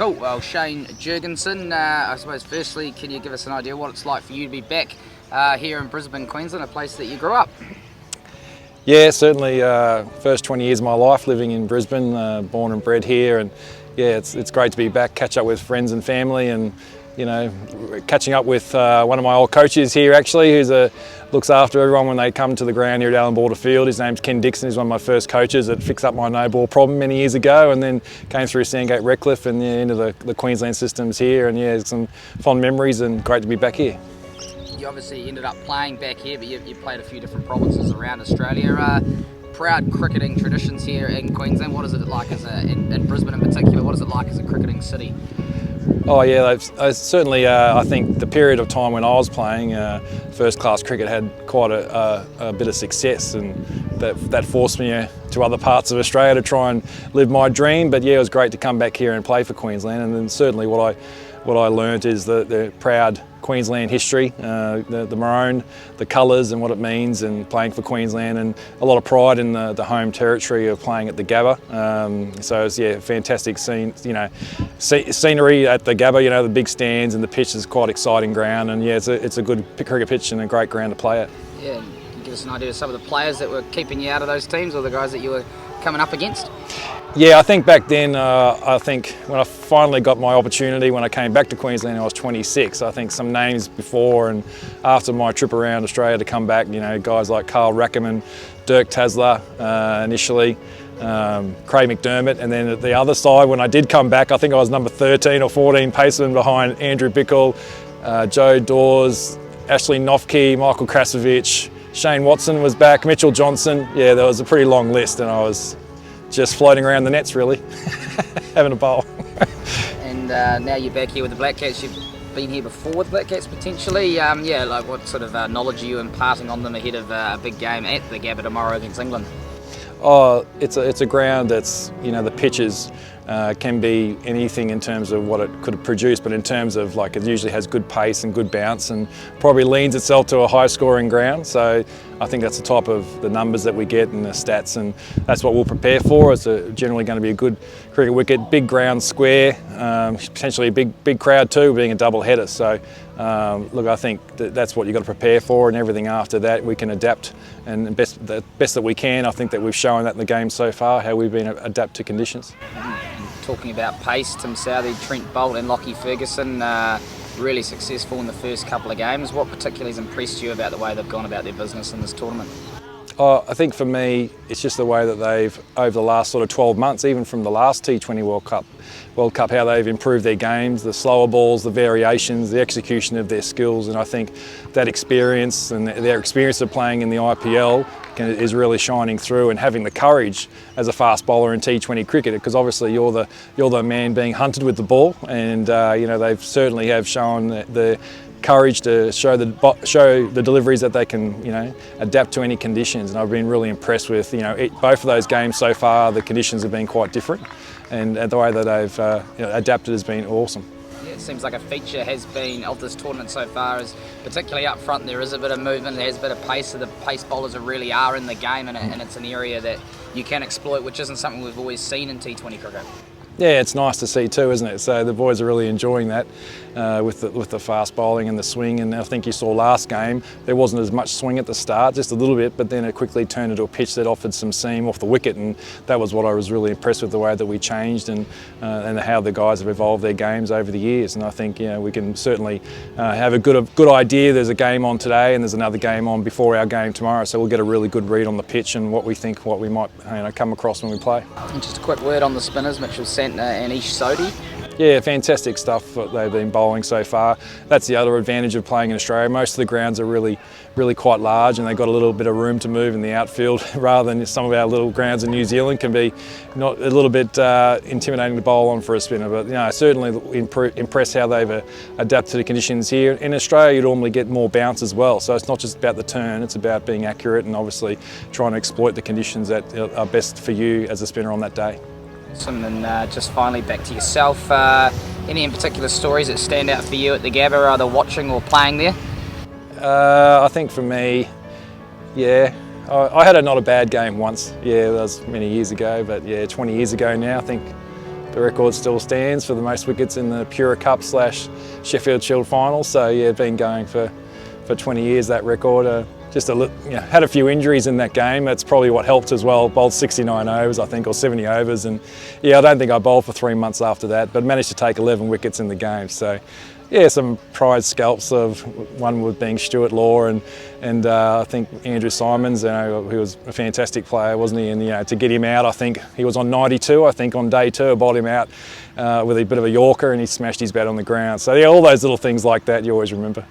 Cool. Well, Shane Jurgenson, I suppose firstly, can you give us an idea what it's like for you to be back here in Brisbane, Queensland, a place that you grew up? Yeah, certainly. First 20 years of my life living in Brisbane, born and bred here, and yeah, it's great to be back, catch up with friends and family, and you know, catching up with one of my old coaches here actually, who's looks after everyone when they come to the ground here at Allan Border Field. His name's Ken Dixon. He's one of my first coaches that fixed up my no ball problem many years ago, and then came through Sandgate Redcliffe and into the Queensland systems here, and yeah, some fond memories and great to be back here. You obviously ended up playing back here, but you played a few different provinces around Australia. Proud cricketing traditions here in Queensland. What is it like in Brisbane in particular? What is it like as a cricketing city? Oh yeah, certainly I think the period of time when I was playing first class cricket had quite a bit of success, and that forced me to other parts of Australia to try and live my dream. But yeah, it was great to come back here and play for Queensland, and then certainly what I learnt is the proud Queensland history, the maroon, the colours and what it means, and playing for Queensland, and a lot of pride in the home territory of playing at the Gabba. So it's yeah, fantastic scenery at the Gabba. You know, the big stands and the pitch is quite exciting ground, and yeah, it's a good cricket pitch and a great ground to play at. Yeah, can you give us an idea of some of the players that were keeping you out of those teams, or the guys that you were coming up against? Yeah, I think back then, I think when I finally got my opportunity, when I came back to Queensland, I was 26. I think some names before and after my trip around Australia to come back, you know, guys like Carl Rackerman, Dirk Tasler initially, Craig McDermott, and then at the other side, when I did come back, I think I was number 13 or 14 paceman behind Andrew Bickle, Joe Dawes, Ashley Nofke, Michael Krasovich, Shane Watson was back, Mitchell Johnson. Yeah, there was a pretty long list, and I was just floating around the nets really, having a bowl. And now you're back here with the Black Cats. You've been here before with Black Cats potentially. Yeah, like what sort of knowledge are you imparting on them ahead of a big game at the Gabba tomorrow against England? Oh, it's a ground that's, you know, the pitches can be anything in terms of what it could produce, but in terms of like it usually has good pace and good bounce, and probably leans itself to a high scoring ground. So I think that's the type of the numbers that we get and the stats, and that's what we'll prepare for. It's generally going to be a good cricket wicket, big ground, square, potentially a big crowd too, being a double header. So look, I think that's what you've got to prepare for, and everything after that we can adapt, and the best that we can. I think that we've shown that in the game so far, how we've been adapt to conditions. Talking about pace, Tim Southey, Trent Boult and Lockie Ferguson, really successful in the first couple of games. What particularly has impressed you about the way they've gone about their business in this tournament? I think for me, it's just the way that they've, over the last sort of 12 months, even from the last T20 World Cup, how they've improved their games, the slower balls, the variations, the execution of their skills, and I think that experience and their experience of playing in the IPL is really shining through, and having the courage as a fast bowler in T20 cricket, because obviously you're the man being hunted with the ball, and you know, they've certainly have shown the courage to show the deliveries that they can, you know, adapt to any conditions. And I've been really impressed with, you know, both of those games so far. The conditions have been quite different, and the way that they've adapted has been awesome. Yeah, it seems like a feature has been of this tournament so far is particularly up front there is a bit of movement, there's a bit of pace, so the pace bowlers really are in the game, and it's an area that you can exploit, which isn't something we've always seen in T20 cricket. Yeah, it's nice to see too, isn't it? So the boys are really enjoying that with the fast bowling and the swing. And I think you saw last game, there wasn't as much swing at the start, just a little bit, but then it quickly turned into a pitch that offered some seam off the wicket, and that was what I was really impressed with, the way that we changed and how the guys have evolved their games over the years. And I think, you know, we can certainly have a good idea. There's a game on today and there's another game on before our game tomorrow, so we'll get a really good read on the pitch and what we think, what we might, you know, come across when we play. And just a quick word on the spinners, Mitchell and Ish Sodhi. Yeah, fantastic stuff that they've been bowling so far. That's the other advantage of playing in Australia. Most of the grounds are really quite large, and they've got a little bit of room to move in the outfield, rather than some of our little grounds in New Zealand can be not a little bit intimidating to bowl on for a spinner. But you know, certainly impressed how they've adapted to the conditions here. In Australia, you normally get more bounce as well, so it's not just about the turn, it's about being accurate and obviously trying to exploit the conditions that are best for you as a spinner on that day. Awesome. And just finally back to yourself, any in particular stories that stand out for you at the Gabba, either watching or playing there? I think for me, yeah, I had not a bad game once. Yeah, that was many years ago, but yeah, 20 years ago now. I think the record still stands for the most wickets in the Pura Cup / Sheffield Shield final. So yeah, been going for 20 years, that record. Had a few injuries in that game. That's probably what helped as well. Bowled 69 overs, I think, or 70 overs. And yeah, I don't think I bowled for 3 months after that, but managed to take 11 wickets in the game. So yeah, some prize scalps, of one with being Stuart Law and I think Andrew Simons, who was a fantastic player, wasn't he? And to get him out, I think he was on 92. I think on day 2, I bowled him out with a bit of a Yorker, and he smashed his bat on the ground. So yeah, all those little things like that you always remember.